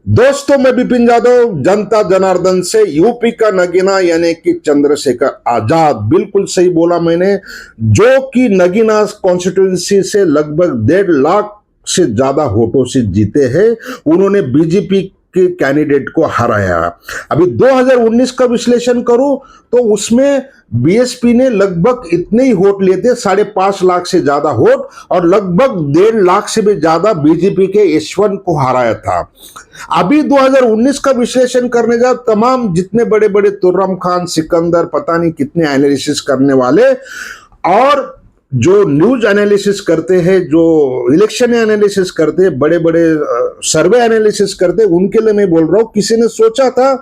दोस्तों, मैं विपिन यादव जनता जनार्दन से यूपी का नगीना यानी कि चंद्रशेखर आजाद, बिल्कुल सही बोला मैंने, जो कि नगीना कॉन्स्टिट्यूंसी से लगभग 1.5 लाख से ज्यादा वोटों से जीते हैं। उन्होंने बीजेपी के कैंडिडेट को हराया। अभी 2019 का विश्लेषण करूं तो उसमें बीएसपी ने लगभग इतने ही वोट लिए थे, 5.5 लाख से ज्यादा वोट, और लगभग 1.5 लाख से भी ज्यादा बीजेपी के यशवंत को हराया था। अभी 2019 का विश्लेषण करने जा तमाम जितने बड़े बड़े तुर्रम खान, सिकंदर, पता नहीं कितने एनालिसिस करने वाले और जो न्यूज एनालिसिस करते हैं, जो इलेक्शन एनालिसिस करते हैं, बड़े बड़े सर्वे एनालिसिस करते हैं, उनके लिए मैं बोल रहा हूं, किसी ने सोचा था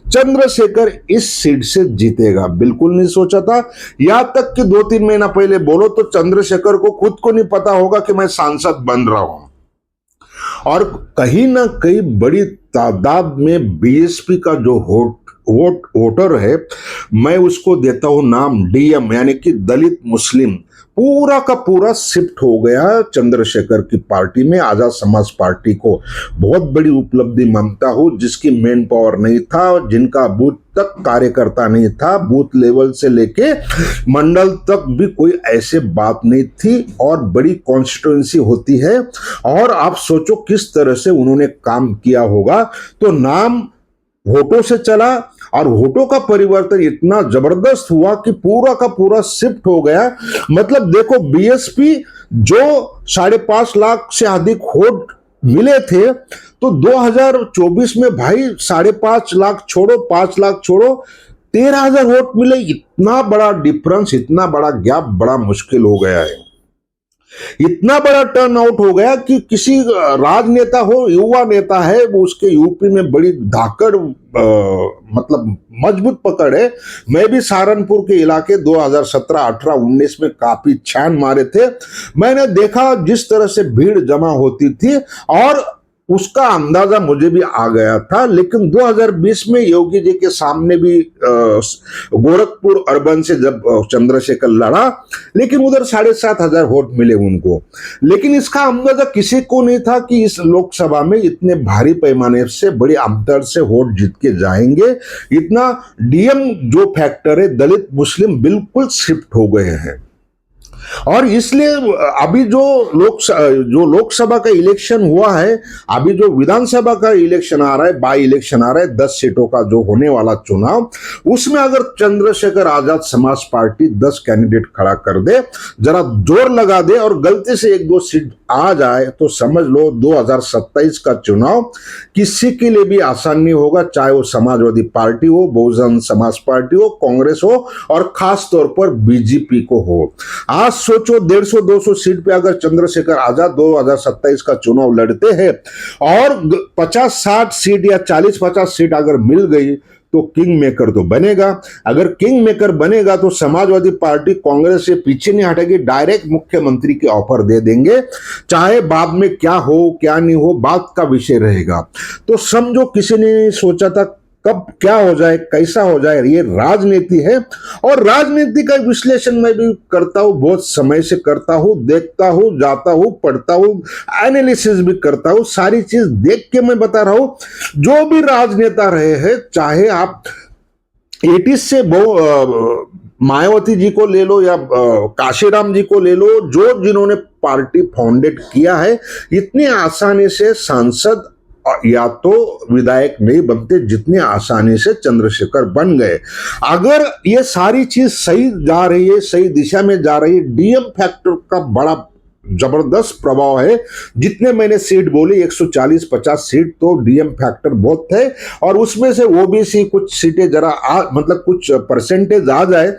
चंद्रशेखर इस सीट से जीतेगा? बिल्कुल नहीं सोचा था। यहां तक कि 2-3 महीना पहले बोलो तो चंद्रशेखर को खुद को नहीं पता होगा कि मैं सांसद बन रहा हूं। और कहीं ना कहीं बड़ी तादाद में बीएसपी का जो वोटर है, मैं उसको देता हूं नाम डीएम यानी कि दलित मुस्लिम, पूरा का पूरा शिफ्ट हो गया चंद्रशेखर की पार्टी में। आजाद समाज पार्टी को बहुत बड़ी उपलब्धि मानता हूं, जिसकी मैन पावर नहीं था, जिनका बूथ तक कार्यकर्ता नहीं था, बूथ लेवल से लेके मंडल तक भी कोई ऐसे बात नहीं थी, और बड़ी कॉन्स्टिट्यूएंसी होती है। और आप सोचो किस तरह से उन्होंने काम किया होगा। तो नाम वोटों से चला और वोटों का परिवर्तन इतना जबरदस्त हुआ कि पूरा का पूरा शिफ्ट हो गया। मतलब देखो, बीएसपी जो 5.5 लाख से अधिक वोट मिले थे, तो 2024 में भाई 5.5 लाख छोड़ो, 5 लाख छोड़ो, 13,000 वोट मिले। इतना बड़ा डिफरेंस, इतना बड़ा गैप बड़ा मुश्किल हो गया है। इतना बड़ा टर्न आउट हो गया कि किसी राजनेता हो, युवा नेता है, वो उसके यूपी में बड़ी धाकड़ मतलब मजबूत पकड़ है। मैं भी सहारनपुर के इलाके 2017, 18, 19 में काफी छान मारे थे। मैंने देखा जिस तरह से भीड़ जमा होती थी, और उसका अंदाजा मुझे भी आ गया था। लेकिन 2020 में योगी जी के सामने भी गोरखपुर अर्बन से जब चंद्रशेखर लड़ा, लेकिन उधर 7,500 वोट मिले उनको। लेकिन इसका अंदाजा किसी को नहीं था कि इस लोकसभा में इतने भारी पैमाने से, बड़ी अंतर से वोट जीत के जाएंगे। इतना डीएम जो फैक्टर है, दलित मुस्लिम बिल्कुल शिफ्ट हो गए हैं। और इसलिए अभी जो लोकसभा का इलेक्शन हुआ है, अभी जो विधानसभा का इलेक्शन आ रहा है, बाई इलेक्शन आ रहा है, 10 सीटों का जो होने वाला चुनाव, उसमें अगर चंद्रशेखर आजाद समाज पार्टी 10 कैंडिडेट खड़ा कर दे, जरा जोर लगा दे और गलती से 1-2 सीट आ जाए, तो समझ लो 2027 का चुनाव किसी के लिए भी आसान नहीं होगा, चाहे वो समाजवादी पार्टी हो, बहुजन समाज पार्टी हो, कांग्रेस हो, और खास तौर पर बीजेपी को हो। आज सोचो 150-200 सीट पे अगर चंद्रशेखर आजाद 2027 का चुनाव लड़ते हैं, और 50-60 सीट या 40-50 सीट अगर मिल गई, तो किंग मेकर तो बनेगा। अगर किंग मेकर बनेगा तो समाजवादी पार्टी कांग्रेस से पीछे नहीं हटेगी, डायरेक्ट मुख्यमंत्री के ऑफर दे देंगे, चाहे बाद में क्या हो क्या नहीं हो, बात का विषय रहेगा। तो समझो किसी ने नहीं सोचा था कब क्या हो जाए, कैसा हो जाए। ये राजनीति है, और राजनीति का विश्लेषण मैं भी करता हूं, बहुत समय से करता हूं, देखता हूं, जाता हूं, पढ़ता हूं, एनालिसिस भी करता हूं। सारी चीज देख के मैं बता रहा हूं। जो भी राजनेता रहे हैं, चाहे आप 80 से मायावती जी को ले लो या काशीराम जी को ले लो, जिन्होंने पार्टी फाउंडेट किया है, इतनी आसानी से सांसद या तो विधायक नहीं बनते जितनी आसानी से चंद्रशेखर बन गए। अगर ये सारी चीज सही जा रही है, सही दिशा में जा रही है, डीएम फैक्टर का बड़ा जबरदस्त प्रभाव है। जितने मैंने सीट बोली 140-50 सीट, तो डीएम फैक्टर बहुत थे, और उसमें से ओबीसी कुछ सीटें जरा मतलब कुछ परसेंटेज आ जाए,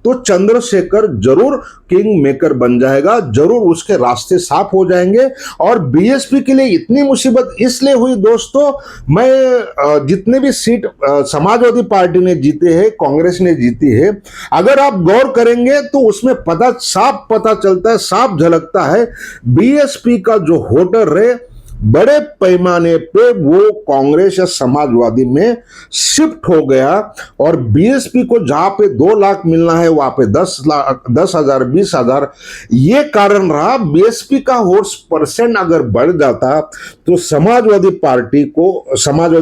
तो चंद्रशेखर जरूर किंग मेकर बन जाएगा, जरूर उसके रास्ते साफ हो जाएंगे। और बीएसपी के लिए इतनी मुसीबत इसलिए हुई दोस्तों, मैं जितने भी सीट समाजवादी पार्टी ने जीते हैं, कांग्रेस ने जीती है, अगर आप गौर करेंगे तो उसमें साफ पता चलता है, साफ झलकता है, बीएसपी का जो वोटर है बड़े पैमाने पे वो कांग्रेस या समाजवादी में शिफ्ट हो गया और बीएसपी को जहां पे 2 लाख मिलना है वहां पे 10,000 20,000। ये कारण रहा। बीएसपी का वोट्स परसेंट अगर बढ़ जाता तो समाजवादी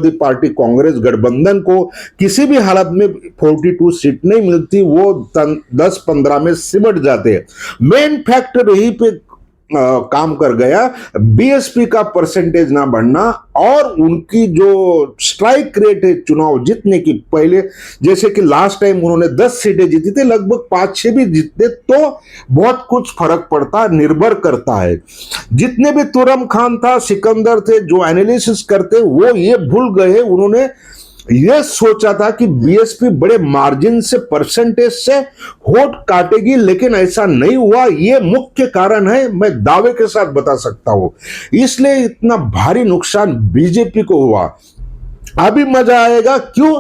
पार्टी कांग्रेस गठबंधन को किसी भी हालत में 42 सीट नहीं मिलती, वो 10-15 में सिमट जाते। मेन फैक्टर यही पे काम कर गया, बीएसपी का परसेंटेज ना बढ़ना और उनकी जो स्ट्राइक रेट है चुनाव जीतने की, पहले जैसे कि लास्ट टाइम उन्होंने 10 सीटें जीती थी, लगभग 5-6 भी जीतते तो बहुत कुछ फर्क पड़ता, निर्भर करता है। जितने भी तुरम खान था, सिकंदर थे, जो एनालिसिस करते वो ये भूल गए, उन्होंने यह सोचा था कि बीएसपी बड़े मार्जिन से परसेंटेज से वोट काटेगी, लेकिन ऐसा नहीं हुआ। यह मुख्य कारण है, मैं दावे के साथ बता सकता हूं, इसलिए इतना भारी नुकसान बीजेपी को हुआ। अभी मजा आएगा क्यों?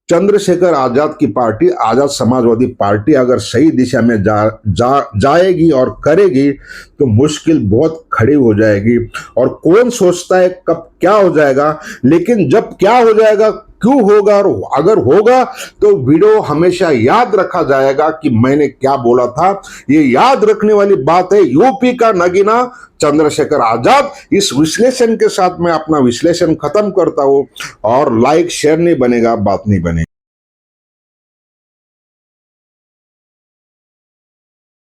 चंद्रशेखर आजाद की पार्टी, आजाद समाजवादी पार्टी अगर सही दिशा में जाएगी और करेगी तो मुश्किल बहुत खड़ी हो जाएगी। और कौन सोचता है कब क्या हो जाएगा, लेकिन जब क्या हो जाएगा, क्यों होगा और अगर होगा तो वीडियो हमेशा याद रखा जाएगा कि मैंने क्या बोला था। ये याद रखने वाली बात है। यूपी का नगीना चंद्रशेखर आजाद। इस विश्लेषण के साथ मैं अपना विश्लेषण खत्म करता हूं और लाइक शेयर नहीं बनेगा, बात नहीं बनेगी।